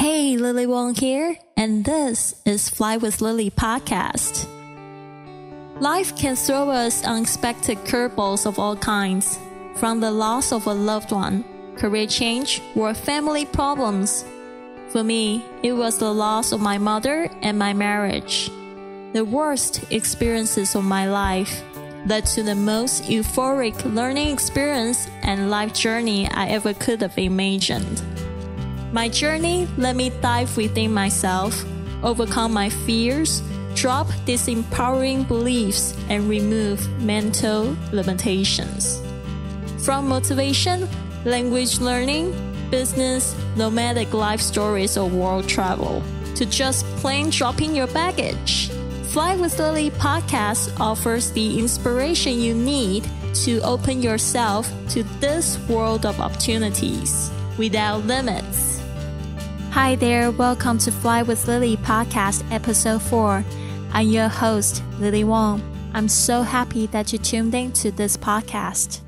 Hey, Lily Wong here, and this is Fly with Lily podcast. Life can throw us unexpected curveballs of all kinds, from the loss of a loved one, career change, or family problems. For me, it was the loss of my mother and my marriage. The worst experiences of my life led to the most euphoric learning experience and life journey I ever could have imagined. My journey let me dive within myself, overcome my fears, drop disempowering beliefs, and remove mental limitations. From motivation, language learning, business, nomadic life stories, or world travel, to just plain dropping your baggage, Fly with Lily podcast offers the inspiration you need to open yourself to this world of opportunities without limits. Hi there, welcome to Fly with Lily podcast episode 4. I'm your host, Lily Wong. I'm so happy that you tuned in to this podcast.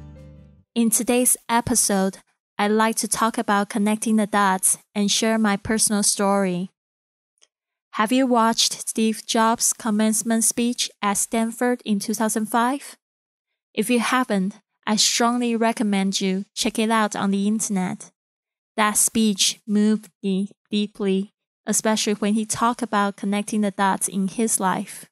In today's episode, I'd like to talk about connecting the dots and share my personal story. Have you watched Steve Jobs' commencement speech at Stanford in 2005? If you haven't, I strongly recommend you check it out on the internet. That speech moved me deeply, especially when he talked about connecting the dots in his life.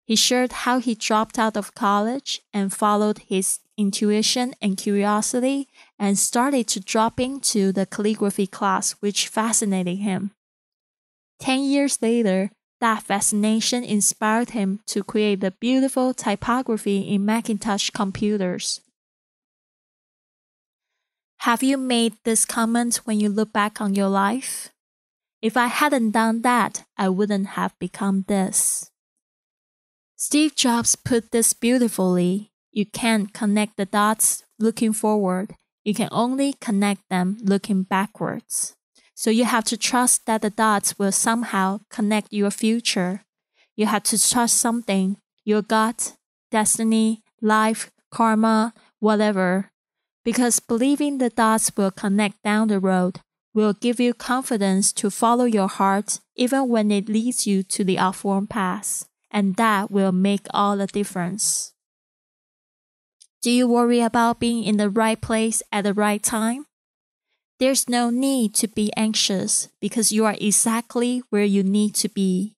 He shared how he dropped out of college and followed his intuition and curiosity and started to drop into the calligraphy class, which fascinated him. 10 years later, that fascination inspired him to create the beautiful typography in Macintosh computers. Have you made this comment when you look back on your life? If I hadn't done that, I wouldn't have become this. Steve Jobs put this beautifully. You can't connect the dots looking forward. You can only connect them looking backwards. So you have to trust that the dots will somehow connect your future. You have to trust something, your gut, destiny, life, karma, whatever. Because believing the dots will connect down the road will give you confidence to follow your heart even when it leads you to the outformed path, and that will make all the difference. Do you worry about being in the right place at the right time? There's no need to be anxious because you are exactly where you need to be.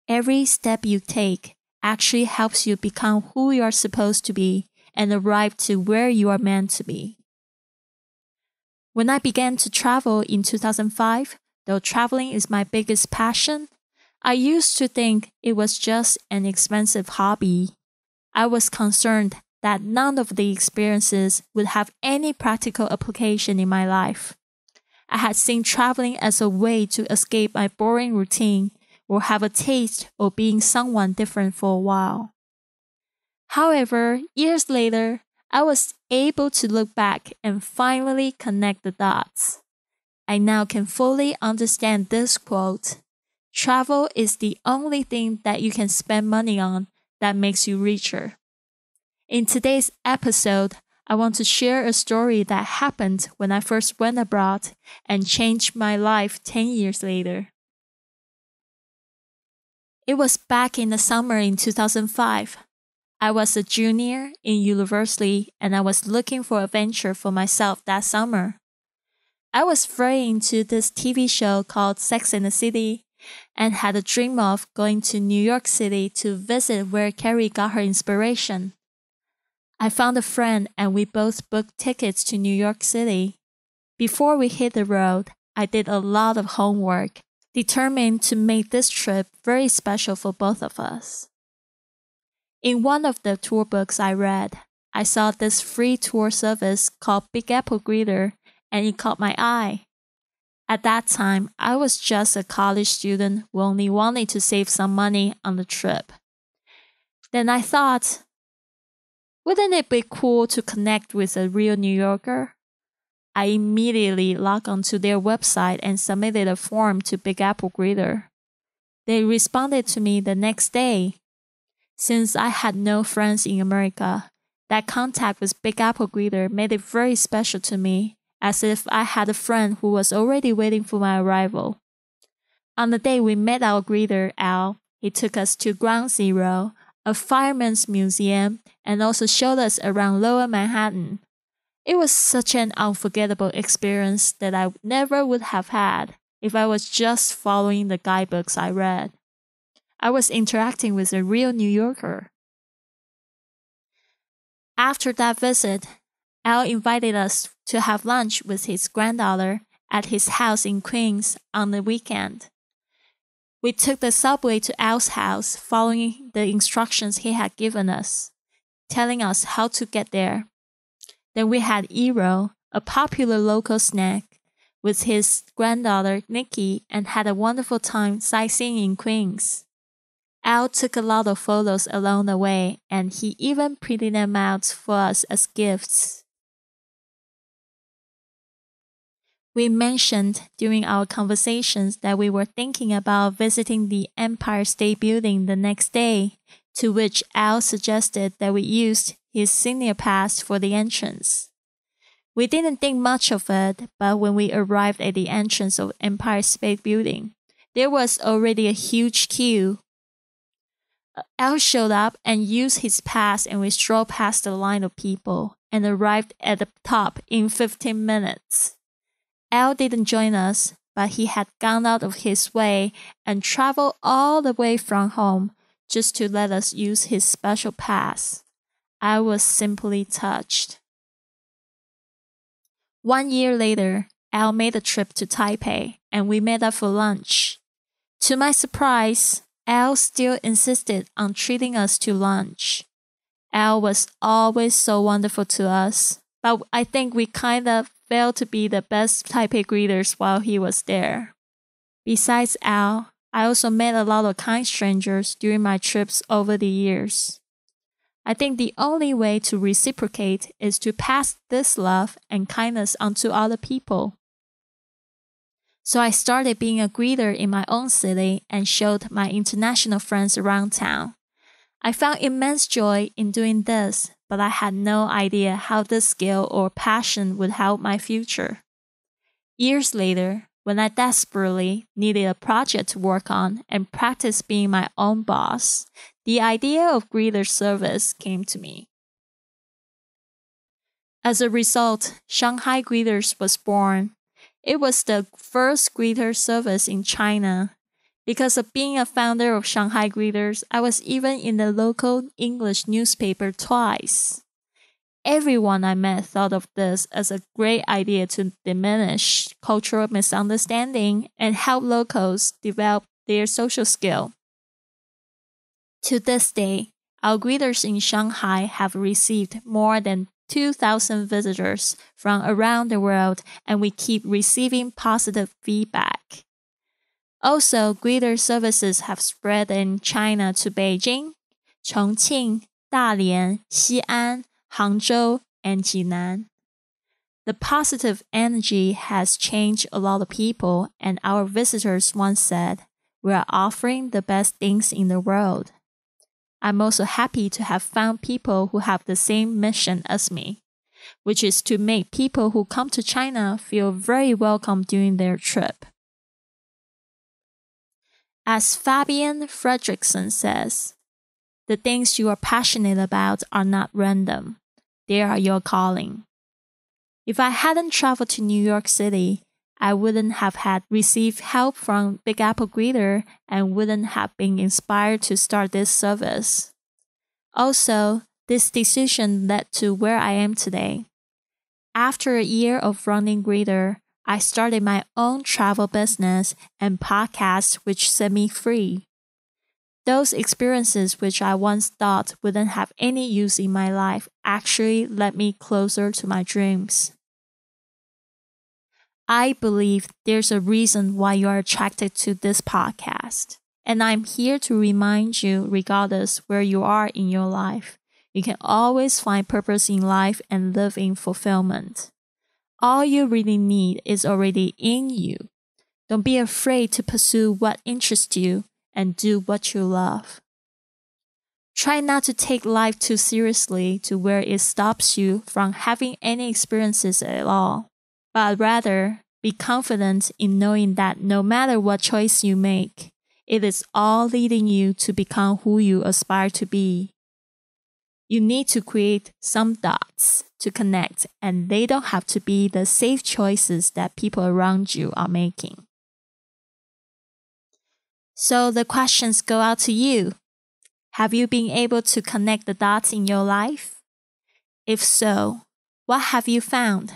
Every step you take actually helps you become who you are supposed to be and arrive to where you are meant to be. When I began to travel in 2005, though traveling is my biggest passion, I used to think it was just an expensive hobby. I was concerned that none of the experiences would have any practical application in my life. I had seen traveling as a way to escape my boring routine or have a taste of being someone different for a while. However, years later, I was able to look back and finally connect the dots. I now can fully understand this quote: "Travel is the only thing that you can spend money on that makes you richer." In today's episode, I want to share a story that happened when I first went abroad and changed my life 10 years later. It was back in the summer in 2005. I was a junior in university and I was looking for a venture for myself that summer. I was very into this TV show called Sex and the City and had a dream of going to New York City to visit where Carrie got her inspiration. I found a friend and we both booked tickets to New York City. Before we hit the road, I did a lot of homework, determined to make this trip very special for both of us. In one of the tour books I read, I saw this free tour service called Big Apple Greeter, and it caught my eye. At that time, I was just a college student who only wanted to save some money on the trip. Then I thought, wouldn't it be cool to connect with a real New Yorker? I immediately logged onto their website and submitted a form to Big Apple Greeter. They responded to me the next day. Since I had no friends in America, that contact with Big Apple Greeter made it very special to me, as if I had a friend who was already waiting for my arrival. On the day we met our greeter, Al, he took us to Ground Zero, a fireman's museum, and also showed us around Lower Manhattan. It was such an unforgettable experience that I never would have had if I was just following the guidebooks I read. I was interacting with a real New Yorker. After that visit, Al invited us to have lunch with his granddaughter at his house in Queens on the weekend. We took the subway to Al's house following the instructions he had given us, telling us how to get there. Then we had Ero, a popular local snack, with his granddaughter Nikki and had a wonderful time sightseeing in Queens. Al took a lot of photos along the way, and he even printed them out for us as gifts. We mentioned during our conversations that we were thinking about visiting the Empire State Building the next day, to which Al suggested that we used his senior pass for the entrance. We didn't think much of it, but when we arrived at the entrance of Empire State Building, there was already a huge queue. Al showed up and used his pass, and we strolled past the line of people and arrived at the top in 15 minutes. Al didn't join us, but he had gone out of his way and traveled all the way from home just to let us use his special pass. I was simply touched. 1 year later, Al made a trip to Taipei, and we met up for lunch. To my surprise, Al still insisted on treating us to lunch. Al was always so wonderful to us, but I think we kind of failed to be the best Taipei greeters while he was there. Besides Al, I also met a lot of kind strangers during my trips over the years. I think the only way to reciprocate is to pass this love and kindness on to other people. So I started being a greeter in my own city and showed my international friends around town. I found immense joy in doing this, but I had no idea how this skill or passion would help my future. Years later, when I desperately needed a project to work on and practice being my own boss, the idea of greeter service came to me. As a result, Shanghai Greeters was born. It was the first greeter service in China. Because of being a founder of Shanghai Greeters, I was even in the local English newspaper twice. Everyone I met thought of this as a great idea to diminish cultural misunderstanding and help locals develop their social skill. To this day, our greeters in Shanghai have received more than 2,000 visitors from around the world, and we keep receiving positive feedback. Also, greeter services have spread in China to Beijing, Chongqing, Dalian, Xi'an, Hangzhou, and Jinan. The positive energy has changed a lot of people, and our visitors once said, "We are offering the best things in the world." I'm also happy to have found people who have the same mission as me, which is to make people who come to China feel very welcome during their trip. As Fabian Fredrickson says, the things you are passionate about are not random. They are your calling. If I hadn't traveled to New York City, I wouldn't have had received help from Big Apple Greeter and wouldn't have been inspired to start this service. Also, this decision led to where I am today. After a year of running Greeter, I started my own travel business and podcast which set me free. Those experiences which I once thought wouldn't have any use in my life actually led me closer to my dreams. I believe there's a reason why you are attracted to this podcast, and I'm here to remind you, regardless where you are in your life, you can always find purpose in life and live in fulfillment. All you really need is already in you. Don't be afraid to pursue what interests you and do what you love. Try not to take life too seriously to where it stops you from having any experiences at all. but rather be confident in knowing that no matter what choice you make, it is all leading you to become who you aspire to be. You need to create some dots to connect, and they don't have to be the safe choices that people around you are making. So the questions go out to you. Have you been able to connect the dots in your life? If so, what have you found?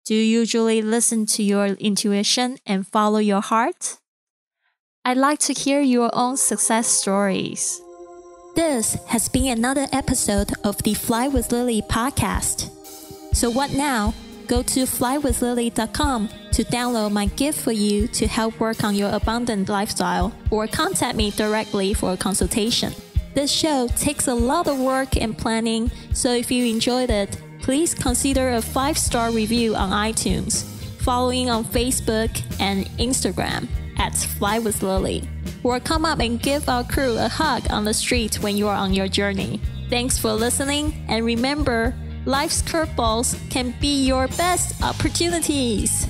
Do you usually listen to your intuition and follow your heart? I'd like to hear your own success stories. This has been another episode of the Fly with Lily podcast. So what now? Go to FLYWITHLILY.com to download my gift for you to help work on your abundant lifestyle, or contact me directly for a consultation. This show takes a lot of work and planning, so if you enjoyed it, please consider a 5-star review on iTunes, following on Facebook and Instagram at FlyWithLily, or come up and give our crew a hug on the street when you are on your journey. Thanks for listening, and remember, life's curveballs can be your best opportunities.